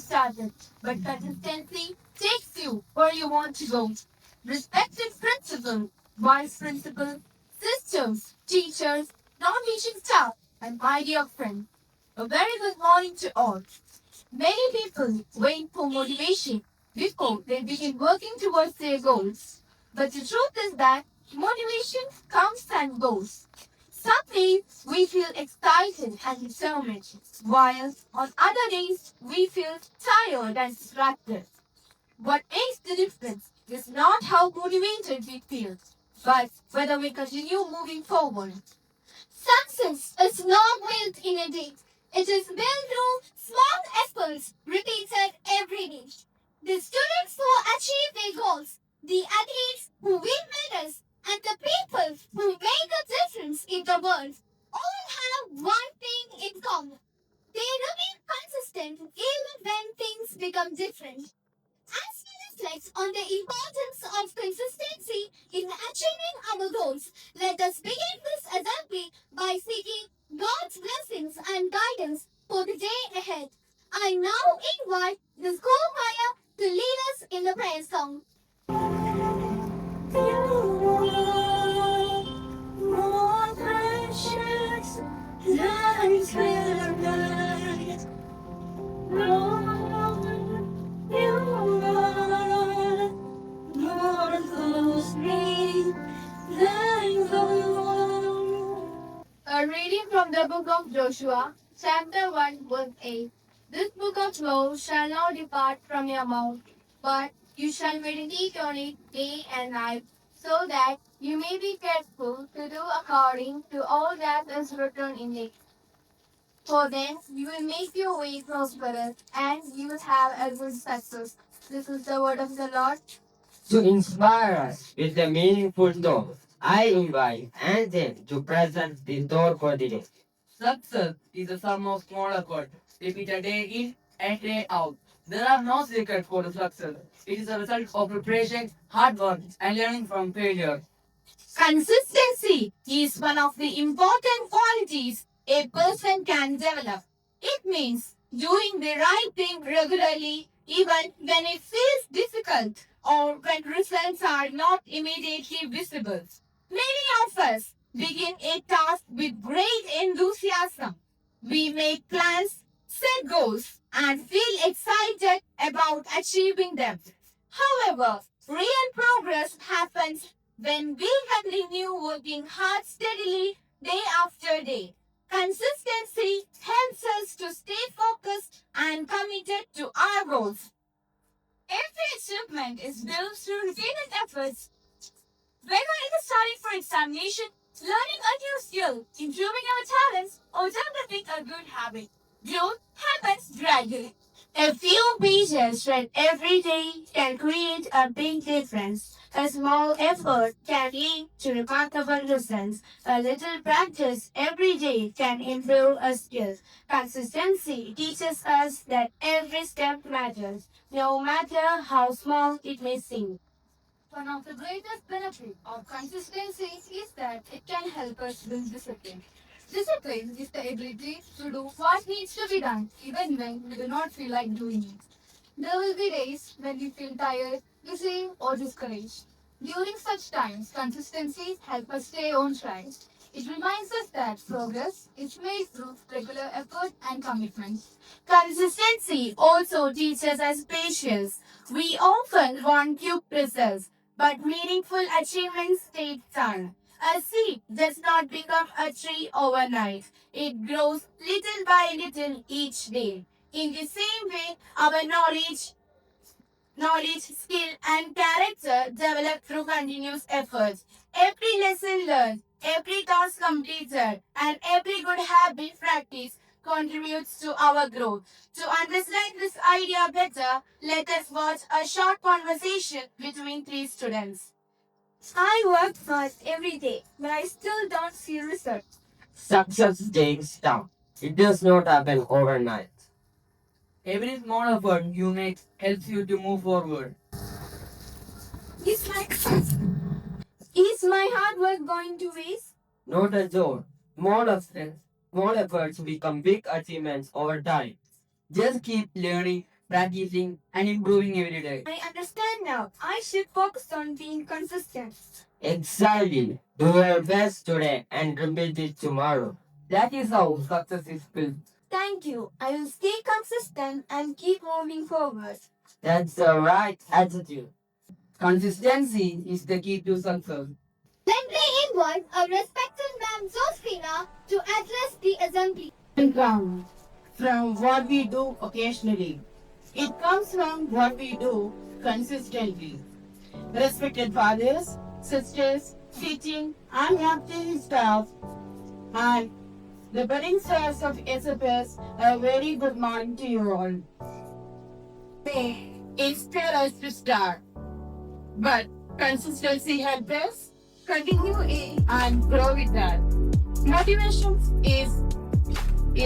started, but consistency takes you where you want to go. Respected principal, vice principal, systems, teachers, non-teaching staff, and my dear friend. A very good morning to all. Many people wait for motivation before they begin working towards their goals. But the truth is that motivation comes and goes. Some days we feel excited and determined, while on other days we feel tired and distracted. What makes the difference is not how motivated we feel, but whether we continue moving forward. Success is not built in a day. It is built through small efforts repeated every day. The students who achieve their goals, the athletes who win medals, and the people who make a difference in the world all have one thing in common. They remain consistent even when things become different. As we reflect on the importance of consistency in achieving our goals, let us begin this assembly by seeking God's blessings and guidance for the day ahead. I now invite the school choir to lead us in the prayer song. You are more precious than paradise. Lord, you are more close me than gold. A reading from the book of Joshua, chapter 1, verse 8. This book of law shall not depart from your mouth, but you shall meditate on it day and night, so that you may be careful to do according to all that is written in it. For then you will make your way prosperous, and you will have a good success. This is the word of the Lord. To inspire us with the meaningful thought, I invite Anton to present the thought for the day. Success is a sum of small effort, repeated day in and day out. There are no secrets for the success. It is a result of preparation, hard work, and learning from failure. Consistency is one of the important qualities a person can develop. It means doing the right thing regularly even when it feels difficult or when results are not immediately visible. Many of us begin a task with great enthusiasm. We make plans, set goals, and feel excited about achieving them. However, real progress happens when we continue working hard steadily day after day. Consistency helps us to stay focused and committed to our goals. Every achievement is built through repeated efforts. Whether it is studying for examination, learning a new skill, improving our talents, or developing a good habit, growth happens gradually. A few pages read every day can create a big difference. A small effort can lead to remarkable results. A little practice every day can improve a skill. Consistency teaches us that every step matters, no matter how small it may seem. One of the greatest benefits of consistency is that it can help us build discipline. Discipline is the ability to do what needs to be done even when we do not feel like doing it. There will be days when we feel tired, busy, or discouraged. During such times, consistency helps us stay on track. It reminds us that progress is made through regular effort and commitment. Consistency also teaches us patience. We often want quick results, but meaningful achievements take time. A seed does not become a tree overnight. It grows little by little each day. In the same way, our knowledge, skill, and character develop through continuous efforts. Every lesson learned, every task completed, and every good habit practiced contributes to our growth. To understand this idea better, let us watch a short conversation between three students. I work hard every day, but I still don't see results. Success takes time. It does not happen overnight. Every small effort you make helps you to move forward. Is my, is my hard work going to waste? Not at all. Small efforts become big achievements over time. Just keep learning, practicing, and improving every day. I understand now. I should focus on being consistent. Exactly. Do your best today and repeat it tomorrow. That is how success is built. Thank you. I will stay consistent and keep moving forward. That's the right attitude. Consistency is the key to success. Then we invite our respected Ma'am Josephina to address the assembly. Come from what we do occasionally. It comes from what we do consistently. Respected fathers, sisters, teaching and captain staff, and the budding stars of SFS, a very good morning to you all. They inspire us to start, but consistency helps us continue and grow with that. Motivation is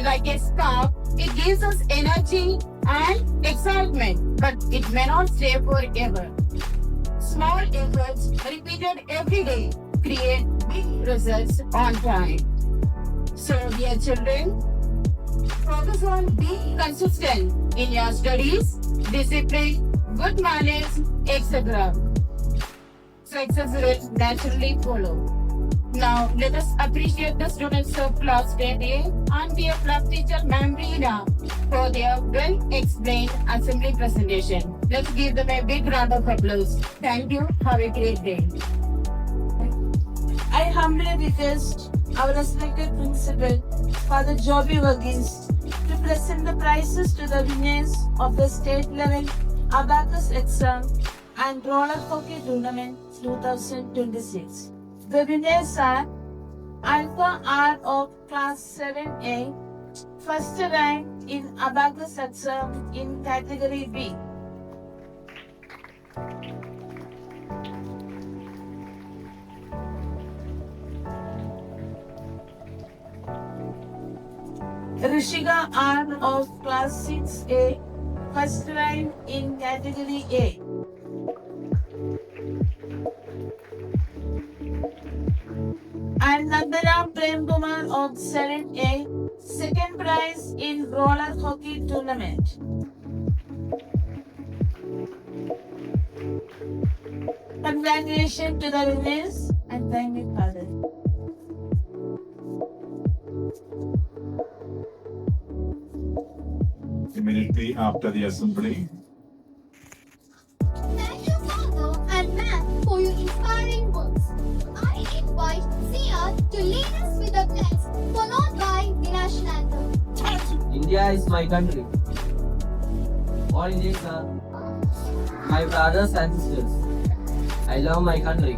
like a spark. It gives us energy and excitement, but it may not stay forever. Small efforts repeated every day create big results on time. So, dear children, focus on being consistent in your studies, discipline, good manners, etc. Success will naturally follow. Now, let us appreciate the students of class 10A and their class teacher, Ma'am Reena, for their well-explained assembly presentation. Let's give them a big round of applause. Thank you. Have a great day. I humbly request our respected principal, Father Joby Verghese, to present the prizes to the winners of the state level abacus exam and roller hockey tournament 2026. The winners are Alpha R of class 7A, first rank in abacus exam in category B. Rishika R of class 6A, first rank in category A. And Nandaram Prem Kumar of 7A, second prize in roller hockey tournament. Congratulations to the winners and thank you, Father. Immediately after the assembly, Thank you, Father and Ma'am, for your inspiring words. I invite Sia to lead us with the pledge, followed by the national anthem. India is my country. All Indians are my brothers and sisters. I love my country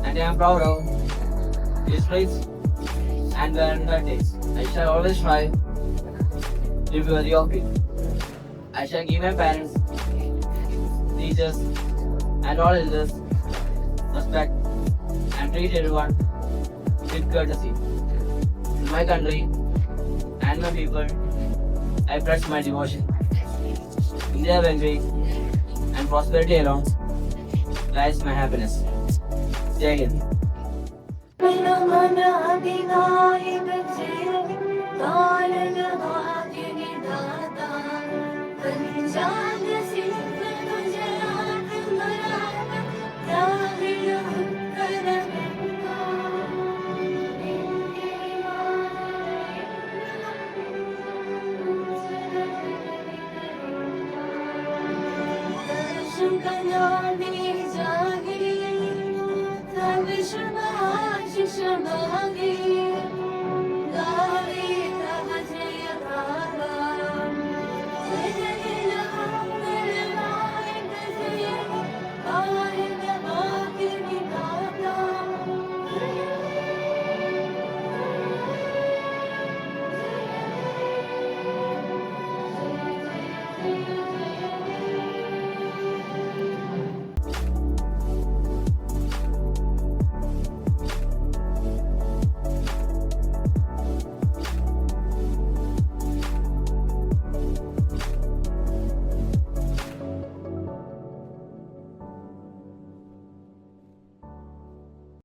and I am proud of its traits and their days. I shall always try to be worthy of it. I shall give my parents, teachers, and all elders respect and treat everyone with courtesy. To my country and my people, I pledge my devotion. India well-being and prosperity alone lies my happiness. Jai Hind. Shambhagi,